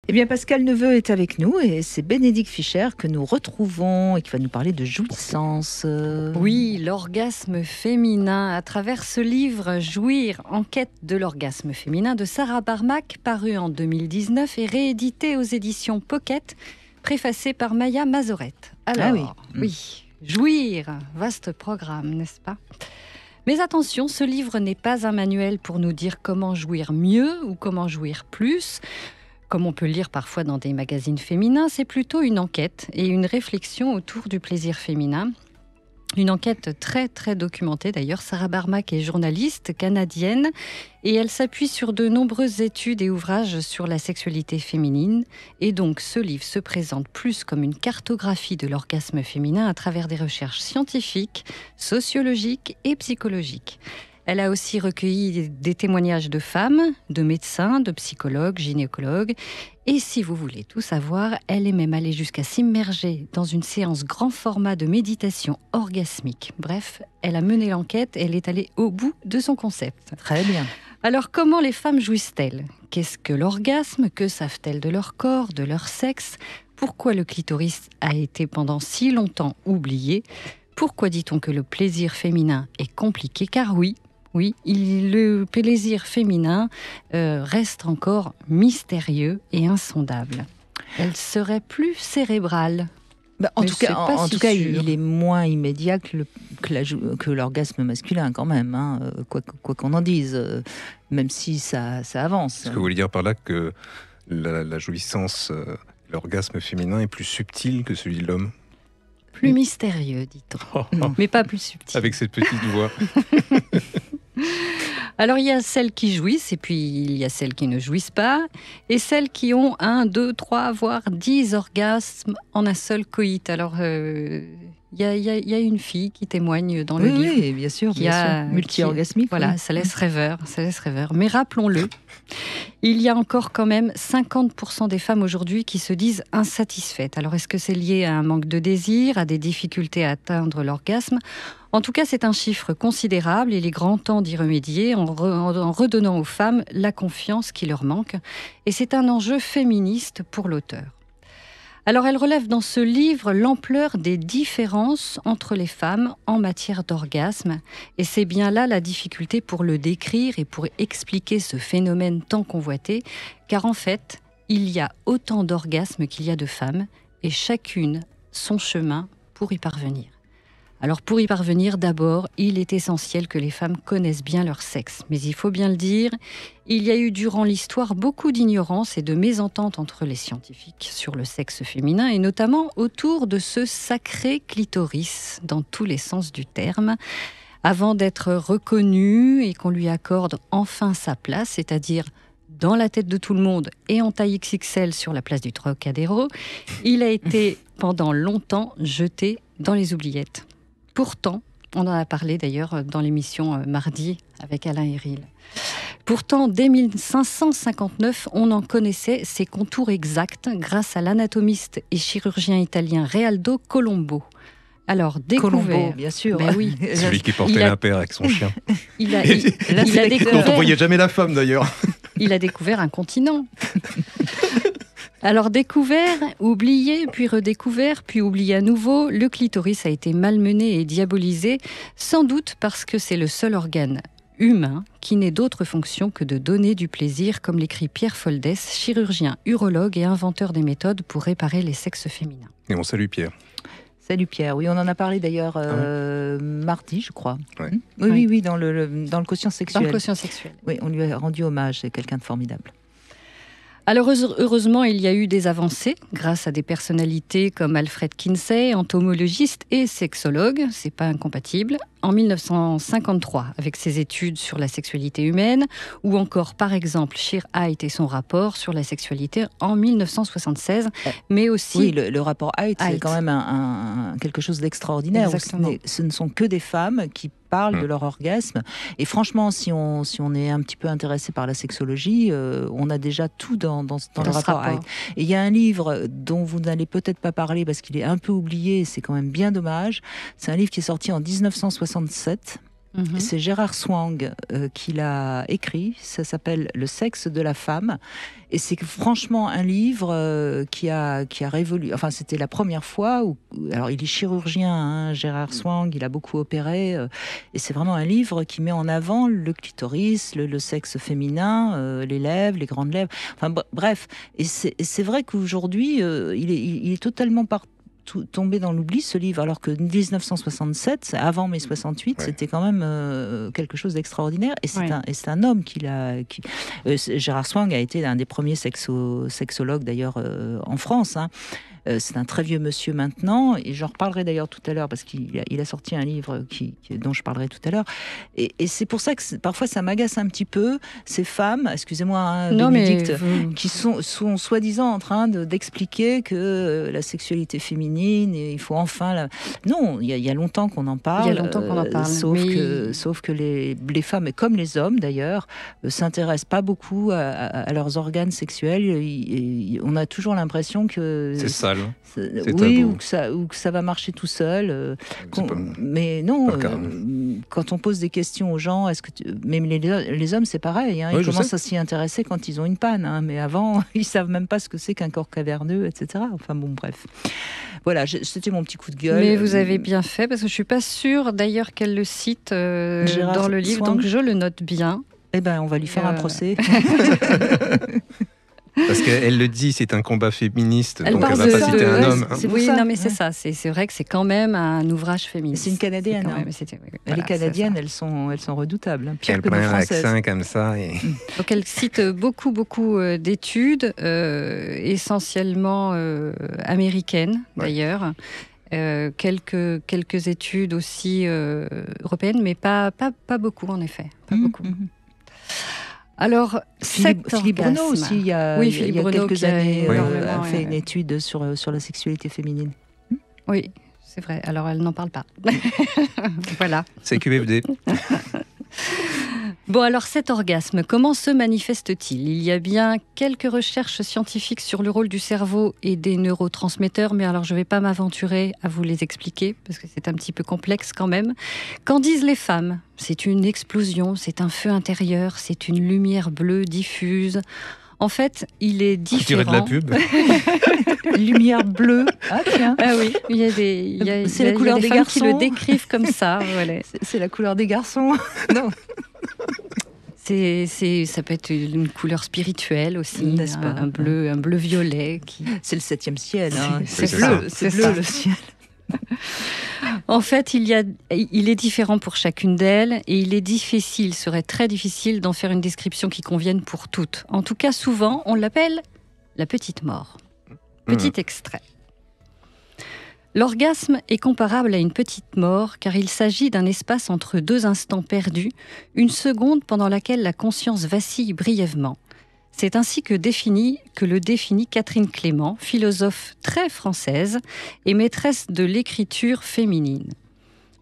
Eh bien, Pascal Neveu est avec nous et c'est Bénédicte Fischer que nous retrouvons et qui va nous parler de jouissance. Oui, l'orgasme féminin. À travers ce livre, Jouir, enquête de l'orgasme féminin de Sarah Barmak, paru en 2019 et réédité aux éditions Pocket, préfacé par Maya Mazorette. Alors, oui, Jouir, vaste programme, n'est-ce pas ? Mais attention, ce livre n'est pas un manuel pour nous dire comment jouir mieux ou comment jouir plus. Comme on peut lire parfois dans des magazines féminins, c'est plutôt une enquête et une réflexion autour du plaisir féminin. Une enquête très très documentée d'ailleurs. Sarah Barmak est journaliste canadienne et elle s'appuie sur de nombreuses études et ouvrages sur la sexualité féminine. Et donc ce livre se présente plus comme une cartographie de l'orgasme féminin à travers des recherches scientifiques, sociologiques et psychologiques. Elle a aussi recueilli des témoignages de femmes, de médecins, de psychologues, gynécologues. Et si vous voulez tout savoir, elle est même allée jusqu'à s'immerger dans une séance grand format de méditation orgasmique. Bref, elle a mené l'enquête et elle est allée au bout de son concept. Très bien. Alors, comment les femmes jouissent-elles ? Qu'est-ce que l'orgasme ? Que savent-elles de leur corps, de leur sexe ? Pourquoi le clitoris a été pendant si longtemps oublié ? Pourquoi dit-on que le plaisir féminin est compliqué ? Car oui, le plaisir féminin reste encore mystérieux et insondable. Elle serait plus cérébrale. En tout cas, il est moins immédiat que l'orgasme masculin quand même, hein, quoi qu'on en dise, même si ça avance. Est-ce que vous voulez dire par là que la jouissance, l'orgasme féminin est plus subtil que celui de l'homme ? Plus mystérieux, dit-on. Mais pas plus subtil. Avec cette petite voix. Alors, il y a celles qui jouissent, et puis il y a celles qui ne jouissent pas, et celles qui ont 1, 2, 3, voire 10 orgasmes en un seul coït. Alors, il y a une fille qui témoigne dans le livre. Oui, bien sûr, multi-orgasmique. Voilà, ça laisse rêveur. Mais rappelons-le, il y a encore quand même 50% des femmes aujourd'hui qui se disent insatisfaites. Alors, est-ce que c'est lié à un manque de désir, à des difficultés à atteindre l'orgasme ? En tout cas, c'est un chiffre considérable et il est grand temps d'y remédier en redonnant aux femmes la confiance qui leur manque. Et c'est un enjeu féministe pour l'auteur. Alors, elle relève dans ce livre l'ampleur des différences entre les femmes en matière d'orgasme. Et c'est bien là la difficulté pour le décrire et pour expliquer ce phénomène tant convoité. Car en fait, il y a autant d'orgasmes qu'il y a de femmes et chacune son chemin pour y parvenir. Alors pour y parvenir, d'abord, il est essentiel que les femmes connaissent bien leur sexe. Mais il faut bien le dire, il y a eu durant l'histoire beaucoup d'ignorance et de mésentente entre les scientifiques sur le sexe féminin et notamment autour de ce sacré clitoris dans tous les sens du terme. Avant d'être reconnu et qu'on lui accorde enfin sa place, c'est-à-dire dans la tête de tout le monde et en taille XXL sur la place du Trocadéro, il a été pendant longtemps jeté dans les oubliettes. Pourtant, on en a parlé d'ailleurs dans l'émission mardi avec Alain Héril. Pourtant, dès 1559, on en connaissait ses contours exacts grâce à l'anatomiste et chirurgien italien Realdo Colombo. Alors, Colombo, bien sûr. Ben oui. Celui qui portait l'impair avec son chien. Il a découvert... dont on ne voyait jamais la femme d'ailleurs. Il a découvert un continent. Alors découvert, oublié, puis redécouvert, puis oublié à nouveau, le clitoris a été malmené et diabolisé, sans doute parce que c'est le seul organe humain qui n'ait d'autre fonction que de donner du plaisir, comme l'écrit Pierre Foldès, chirurgien, urologue et inventeur des méthodes pour réparer les sexes féminins. Et on salue Pierre. Salut Pierre, oui, on en a parlé d'ailleurs mardi, je crois. Ouais. Oui, dans le quotient sexuel. Dans le quotient sexuel. Oui, on lui a rendu hommage, c'est quelqu'un de formidable. Alors heureusement, il y a eu des avancées grâce à des personnalités comme Alfred Kinsey, entomologiste et sexologue, c'est pas incompatible, en 1953 avec ses études sur la sexualité humaine, ou encore par exemple Sheer Hite et son rapport sur la sexualité en 1976, mais aussi... Oui, le rapport Hite, c'est quand même quelque chose d'extraordinaire. Ce ne sont que des femmes qui parlent de leur orgasme. Et franchement, si on est un petit peu intéressé par la sexologie, on a déjà tout dans le rapport Hite. Et il y a un livre dont vous n'allez peut-être pas parler parce qu'il est un peu oublié, c'est quand même bien dommage. C'est un livre qui est sorti en 1967 C'est Gérard Swang qui l'a écrit. Ça s'appelle Le sexe de la femme. Et c'est franchement un livre qui a révolu. Enfin, c'était la première fois où. Alors, il est chirurgien, hein, Gérard Swang. Il a beaucoup opéré. Et c'est vraiment un livre qui met en avant le clitoris, le sexe féminin, les lèvres, les grandes lèvres. Enfin, bref. Et c'est vrai qu'aujourd'hui, il est totalement tombé dans l'oubli, ce livre, alors que 1967, avant mai 68, c'était quand même quelque chose d'extraordinaire. Et c'est un homme Gérard Swang a été un des premiers sexologues d'ailleurs en France. Hein. C'est un très vieux monsieur maintenant, et j'en reparlerai d'ailleurs tout à l'heure, parce qu'il a sorti un livre dont je parlerai tout à l'heure. Et c'est pour ça que parfois ça m'agace un petit peu, ces femmes, excusez-moi, hein, Bénédicte, qui sont soi-disant en train d'expliquer que la sexualité féminine, il faut enfin... Non, il y a longtemps qu'on en parle. Il y a longtemps qu'on en parle. Sauf que les femmes, comme les hommes d'ailleurs, s'intéressent pas beaucoup à leurs organes sexuels. On a toujours l'impression que... C'est sale. Oui, ou que ça va marcher tout seul. Mais non, quand on pose des questions aux gens, même les hommes, c'est pareil. Hein, ils commencent à s'y intéresser quand ils ont une panne. Hein, mais avant, ils savent même pas ce que c'est qu'un corps caverneux, etc. Enfin bon, bref. Voilà, c'était mon petit coup de gueule. Mais vous avez bien fait, parce que je suis pas sûre d'ailleurs qu'elle le cite dans le livre, donc je le note bien. Eh ben, on va lui faire un procès. Parce qu'elle le dit, c'est un combat féministe, donc elle va pas citer un homme. Oui, non, mais c'est ça. C'est vrai que c'est quand même un ouvrage féministe. C'est une Canadienne. Les Canadiennes, elles sont redoutables. Pire que nos Françaises. Accent comme ça. Donc elle cite beaucoup d'études, essentiellement américaines d'ailleurs. Quelques études aussi européennes, mais pas beaucoup en effet. Pas beaucoup. Alors, Philippe Bruno aussi, il y a quelques années, a fait une étude sur la sexualité féminine. Oui, c'est vrai. Alors, elle n'en parle pas. Voilà. C'est QFD. Bon, alors cet orgasme, comment se manifeste-t-il ? Il y a bien quelques recherches scientifiques sur le rôle du cerveau et des neurotransmetteurs, mais alors je ne vais pas m'aventurer à vous les expliquer, parce que c'est un petit peu complexe quand même. Qu'en disent les femmes ? C'est une explosion, c'est un feu intérieur, c'est une lumière bleue diffuse. En fait, il est différent. De la pub. Lumière bleue. Ah tiens. Ah oui, il y a des femmes qui le décrivent comme ça. Voilà. C'est la couleur des garçons. Non. Ça peut être une couleur spirituelle aussi, n'est-ce pas ? Un bleu violet. C'est le 7e ciel. Hein. C'est bleu le ciel. En fait, il est différent pour chacune d'elles et il serait très difficile d'en faire une description qui convienne pour toutes. En tout cas, souvent, on l'appelle la petite mort. Petit extrait. L'orgasme est comparable à une petite mort car il s'agit d'un espace entre deux instants perdus, une seconde pendant laquelle la conscience vacille brièvement. C'est ainsi que le définit Catherine Clément, philosophe très française et maîtresse de l'écriture féminine.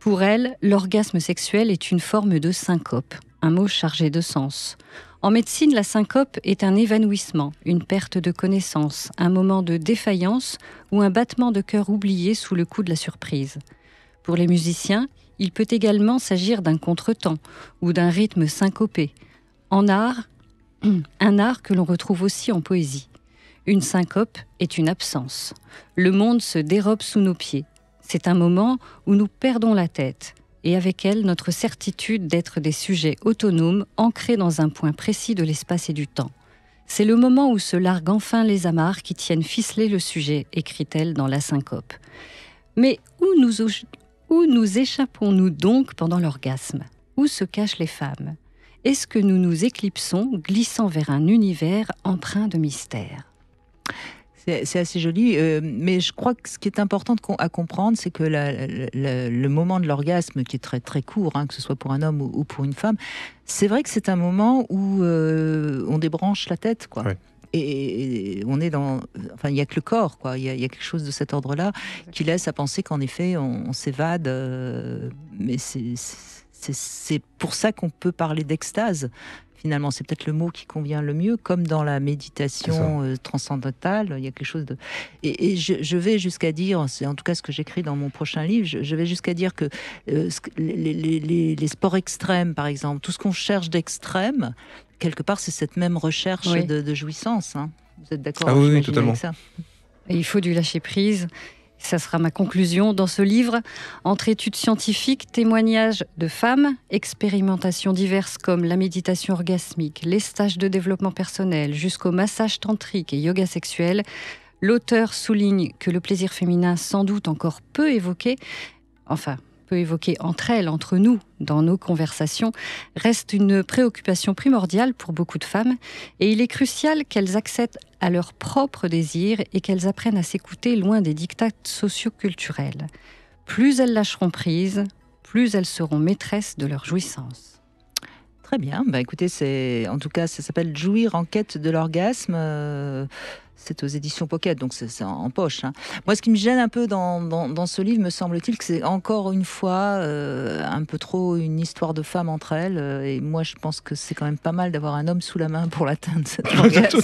Pour elle, l'orgasme sexuel est une forme de syncope, un mot chargé de sens. En médecine, la syncope est un évanouissement, une perte de connaissance, un moment de défaillance ou un battement de cœur oublié sous le coup de la surprise. Pour les musiciens, il peut également s'agir d'un contretemps ou d'un rythme syncopé. En art, un art que l'on retrouve aussi en poésie. Une syncope est une absence. Le monde se dérobe sous nos pieds. C'est un moment où nous perdons la tête, et avec elle notre certitude d'être des sujets autonomes ancrés dans un point précis de l'espace et du temps. C'est le moment où se larguent enfin les amarres qui tiennent ficelé le sujet, écrit-elle dans La syncope. Mais où nous échappons-nous donc pendant l'orgasme ? Où se cachent les femmes ? Est-ce que nous nous éclipsons, glissant vers un univers empreint de mystère ? C'est assez joli, mais je crois que ce qui est important à comprendre, c'est que le moment de l'orgasme, qui est très très court, hein, que ce soit pour un homme ou pour une femme, c'est vrai que c'est un moment où on débranche la tête, quoi. Ouais. Et on est dans... Enfin, il n'y a que le corps, quoi. Il y a quelque chose de cet ordre-là qui laisse à penser qu'en effet, on s'évade, mais c'est pour ça qu'on peut parler d'extase, finalement. C'est peut-être le mot qui convient le mieux, comme dans la méditation transcendantale. Il y a quelque chose de... Et je vais jusqu'à dire, c'est en tout cas ce que j'écris dans mon prochain livre, je vais jusqu'à dire que les sports extrêmes, par exemple, tout ce qu'on cherche d'extrême, quelque part, c'est cette même recherche de jouissance. Hein. Vous êtes d'accord? Ah oui, totalement. Avec ça? Et il faut du lâcher-prise. Ça sera ma conclusion dans ce livre. Entre études scientifiques, témoignages de femmes, expérimentations diverses comme la méditation orgasmique, les stages de développement personnel, jusqu'au massage tantrique et yoga sexuel, l'auteur souligne que le plaisir féminin, sans doute encore peu évoqué entre elles, entre nous, dans nos conversations, reste une préoccupation primordiale pour beaucoup de femmes. Et il est crucial qu'elles accèdent à leurs propres désirs et qu'elles apprennent à s'écouter loin des dictats socio-culturels. Plus elles lâcheront prise, plus elles seront maîtresses de leur jouissance. Très bien. Écoutez, en tout cas, ça s'appelle Jouir en quête de l'orgasme. C'est aux éditions Pocket, donc c'est en poche. Hein. Moi, ce qui me gêne un peu dans ce livre, me semble-t-il, que c'est encore une fois un peu trop une histoire de femmes entre elles. Et moi, je pense que c'est quand même pas mal d'avoir un homme sous la main pour l'atteindre, cet orgasme.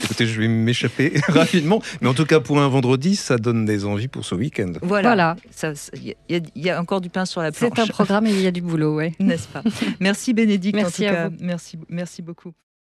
Écoutez, je vais m'échapper rapidement. Mais en tout cas, pour un vendredi, ça donne des envies pour ce week-end. Voilà. Il y a encore du pain sur la planche. C'est un programme et il y a du boulot, ouais. N'est-ce pas? Merci Bénédicte, Merci en tout cas. vous. Merci beaucoup.